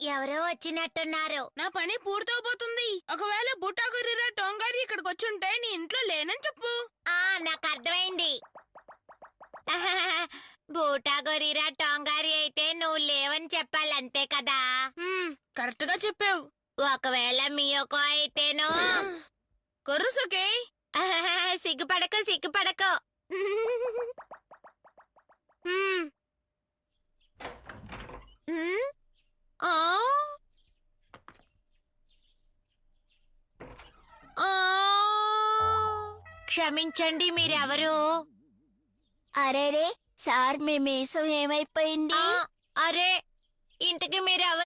ఎవరో వచ్చినట్టున్నారు. నా పని పూర్తవబోతుంది. ఒకవేళ బుటాగురిరా టోంగారి ఇక్కడికి వచ్చుంటే నీ ఇంట్లో లేనని చెప్పు. నాకు అర్థమైంది. బూటా గొరిరా టోంగారి అయితే నువ్వు లేవని చెప్పాలంతే కదా. కరెక్ట్ గా చెప్పావు. ఒకవేళ మియోకో అయితేనో. కొర్రుసుకే సిగ్గుపడకు సిగ్గుపడకు. ఆ? ఆ! క్షమించండి, మీరెవరు? అరేరే సార్ మీ మీసం ఏమైపోయింది? అరే, ఇంతకి మీరెవరు?